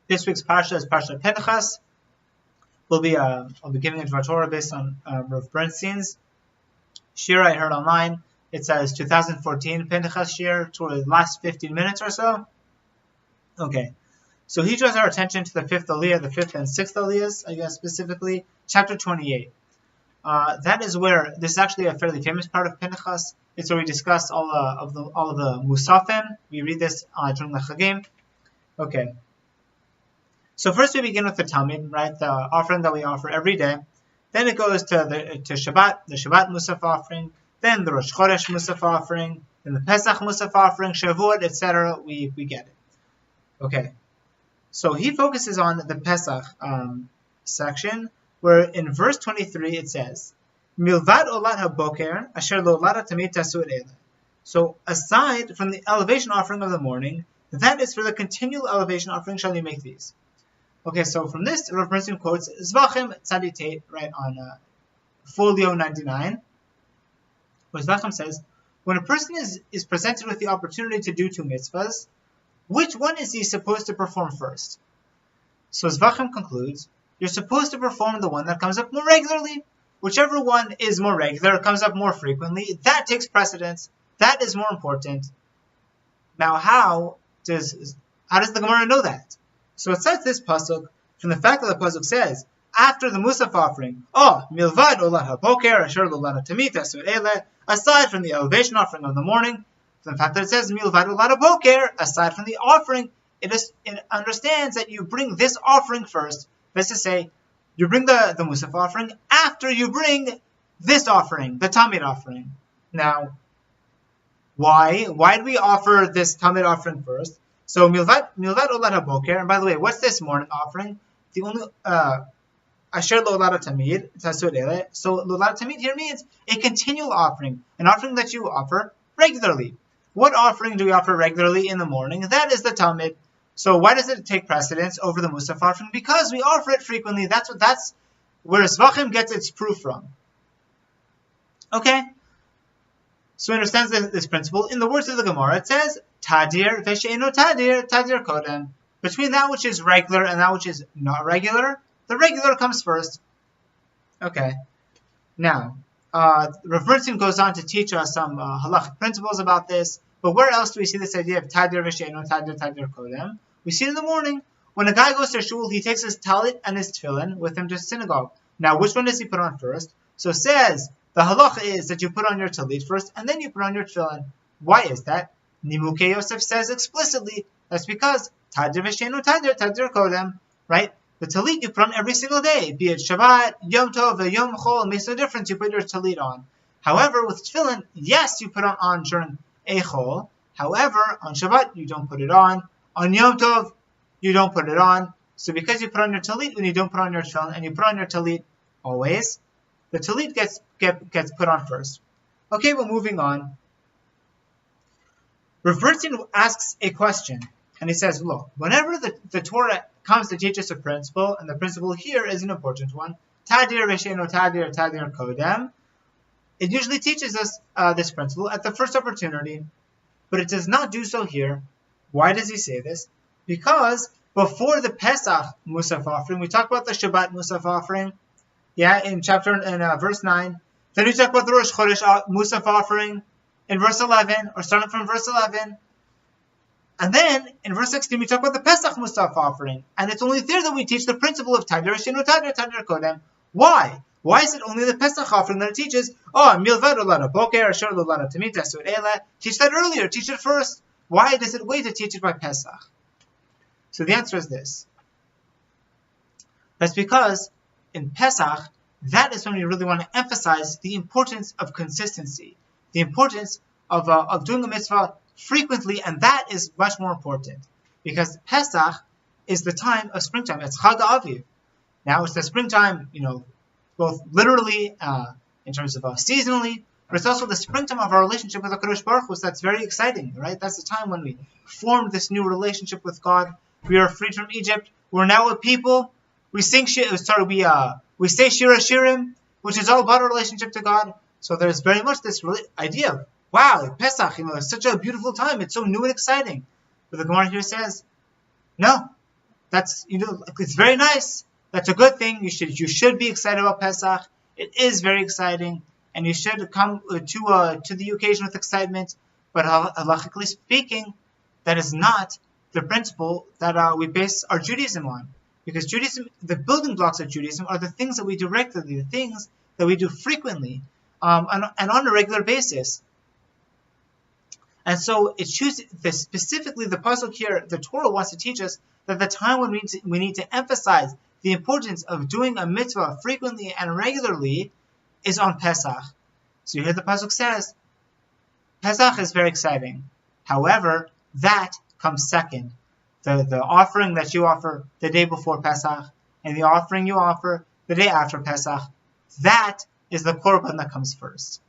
This week's parsha is Parsha Pinchas. I'll be giving a Dvar Torah based on Rav Bernstein's shiur I heard online. It says 2014 Pinchas shiur for the last 15 minutes or so. Okay, so he draws our attention to the fifth aliyah, the fifth and sixth aliyahs, I guess specifically, chapter 28. That is where this is actually a fairly famous part of Pinchas. It's where we discuss all of the musafim. We read this during the Chagim. Okay. So first we begin with the Tamid, right? The offering that we offer every day. Then it goes to Shabbat, the Shabbat Musaf offering. Then the Rosh Chodesh Musaf offering. Then the Pesach Musaf offering, Shavuot, etc. We get it. Okay. So he focuses on the Pesach section, where in verse 23 it says, Milvad olat haboker asher lo olat tamid tasu et ele. So aside from the elevation offering of the morning, that is for the continual elevation offering shall you make these. Okay, so from this, Rav Bernstein quotes Zvachim Tzaditate, right, on folio 99, where Zvachim says, when a person is presented with the opportunity to do two mitzvahs, which one is he supposed to perform first? So Zvachim concludes, you're supposed to perform the one that comes up more regularly. Whichever one is more regular, comes up more frequently, that takes precedence. That is more important. Now, how does the Gemara know that? So it cites this pasuk from the fact that the pasuk says, after the Musaf offering, milvad olat haboker asher lo olat tamid tasu et ele, aside from the elevation offering of the morning, from the fact that it says milvad olat haboker, aside from the offering, it understands that you bring this offering first. That's to say, you bring the Musaf offering after you bring this offering, the Tamid offering. Now, why? Why do we offer this Tamid offering first? So milvad olat haboker, and by the way, what's this morning offering? The only asher lo olat tamid tasu et ele. So lo olat tamid here means a continual offering, an offering that you offer regularly. What offering do we offer regularly in the morning? That is the Tamid. So why does it take precedence over the Musaf offering? Because we offer it frequently. That's where Zvachim gets its proof from. Okay? So he understands this principle. In the words of the Gemara, it says, Tadir v'she'eno tadir, tadir kodem. Between that which is regular and that which is not regular, the regular comes first. Okay. Now, Rav Bernstein goes on to teach us some halachic principles about this. But where else do we see this idea of tadir v'she'eno tadir, tadir kodem? We see it in the morning. When a guy goes to shul, he takes his talit and his tefillin with him to synagogue. Now, which one does he put on first? So it says, the halacha is that you put on your talit first, and then you put on your tefillin. Why is that? Nimukei Yosef says explicitly, that's because tadir v'she'eno tadir, tadir kodem, right? The talit you put on every single day, be it Shabbat, Yom Tov, Yom Chol, it makes no difference, you put your talit on. However, with tefillin, yes, you put it on during Echol. However, on Shabbat, you don't put it on. On Yom Tov, you don't put it on. So because you put on your talit when you don't put on your tefillin, and you put on your talit always, the talit gets put on first. Okay, well, moving on. Rav Bernstein asks a question, and he says, look, whenever the Torah comes to teach us a principle, and the principle here is an important one, Tadir v'she'eno tadir, tadir kodem, it usually teaches us this principle at the first opportunity, but it does not do so here. Why does he say this? Because before the Pesach Musaf offering, we talk about the Shabbat Musaf offering, in verse 9. Then we talk about the Rosh Chodesh Musaf offering in verse 11, or starting from verse 11. And then in verse 16, we talk about the Pesach Musaf offering, and it's only there that we teach the principle of Tadir Shenu Tadir Tadir Kodem. Why? Why is it only the Pesach offering that it teaches? Milvad olat haboker asher lo olat tamid tasu et ele. Teach that earlier. Teach it first. Why does it wait to teach it by Pesach? So the answer is this. That's because in Pesach, that is when we really want to emphasize the importance of consistency, the importance of doing a mitzvah frequently, and that is much more important because Pesach is the time of springtime. It's Chag Aviv. Now it's the springtime, both literally in terms of seasonally, but it's also the springtime of our relationship with HaKadosh Baruch Hu. So that's very exciting, right? That's the time when we formed this new relationship with God. We are freed from Egypt. We're now a people. We sing we say Shir Hashirim, which is all about our relationship to God. So there's very much this idea of, wow, Pesach, it's such a beautiful time. It's so new and exciting. But the Gemara here says, no, it's very nice. That's a good thing. You should be excited about Pesach. It is very exciting, and you should come to the occasion with excitement. But halachically speaking, that is not the principle that we base our Judaism on. Because Judaism, the building blocks of Judaism are the things that we do regularly, the things that we do frequently, and on a regular basis. And so it chooses specifically the pasuk here. The Torah wants to teach us that the time when we need to emphasize the importance of doing a mitzvah frequently and regularly is on Pesach. So here the pasuk says, Pesach is very exciting. However, that comes second. The offering that you offer the day before Pesach and the offering you offer the day after Pesach, that is the korban that comes first.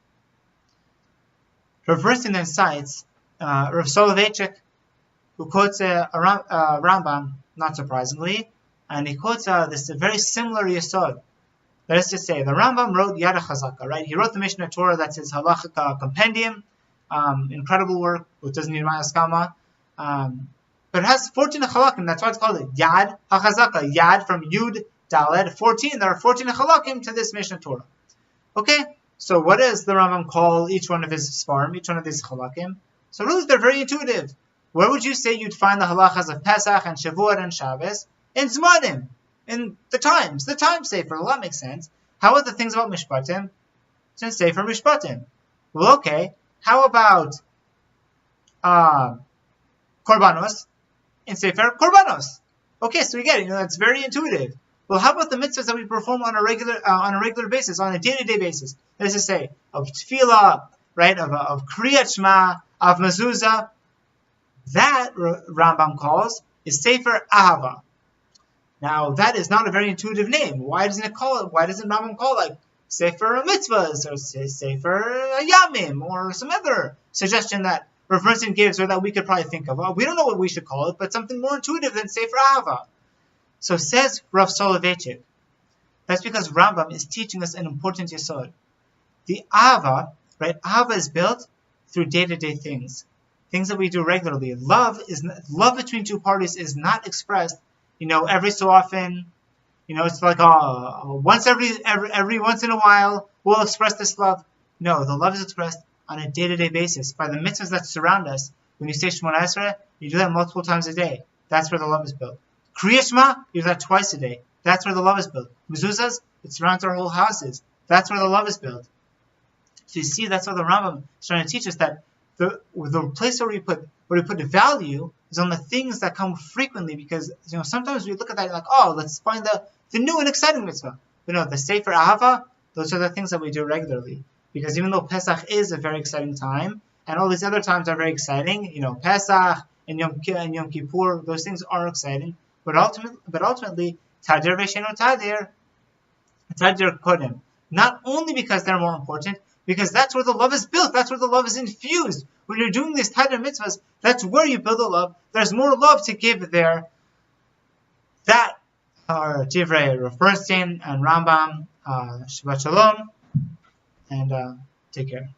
Rav Bernstein then cites Rav Soloveitchik, who quotes a Rambam, not surprisingly, and he quotes this very similar yesod. That is to say, the Rambam wrote Yad HaChazaka, right? He wrote the Mishnah Torah, that's his halachic compendium, incredible work, which doesn't need my askama, but it has 14 halakim, that's why it's called Yad HaChazaka, Yad from Yud, Daled, 14, there are 14 halakim to this Mishnah Torah. Okay, so what does the Rambam call each one of his svarim, each one of these halakim? So really they're very intuitive. Where would you say you'd find the halachas of Pesach and Shavuot and Shabbos? In Zmanim, in the time sefer. Well, that makes sense. How about the things about Mishpatim? It's in Sefer Mishpatim. Well, okay. How about Korbanos? In Sefer Korbanos. Okay, so we get it. That's very intuitive. Well, how about the mitzvahs that we perform on a regular basis, on a day-to-day basis? That is to say, of tefillah, right? Of kriyat shema, of mezuzah. That Rambam calls is Sefer Ahava. Now, that is not a very intuitive name. Why doesn't Rambam call it like Sefer Mitzvahs or Sefer Yamim or some other suggestion that Rav Bernstein gives or that we could probably think of? Well, we don't know what we should call it, but something more intuitive than Sefer Ahava. So says Rav Soloveitchik. That's because Rambam is teaching us an important yesod. The Ahava, right? Ahava is built through day-to-day things that we do regularly. Love between two parties is not expressed, every so often. It's like every once in a while we'll express this love. No, the love is expressed on a day-to-day basis by the mitzvahs that surround us. When you say Shemona Esrei, you do that multiple times a day. That's where the love is built. Kriyat Shema, you do that twice a day. That's where the love is built. Mezuzahs, it surrounds our whole houses. That's where the love is built. So you see, that's what the Rambam is trying to teach us, that the place where we put value is on the things that come frequently, because sometimes we look at that and like, oh, let's find the new and exciting mitzvah. But no, the Sefer Ahava, those are the things that we do regularly. Because even though Pesach is a very exciting time, and all these other times are very exciting, Pesach and Yom Kippur, those things are exciting. But ultimately, Tadir Vesheno Tadir Kodim. Not only because they're more important, because that's where the love is built. That's where the love is infused. When you're doing these Tadir mitzvahs, that's where you build the love. There's more love to give there. That are Divrei Rav Bernstein and Rambam. Shabbat Shalom, and take care.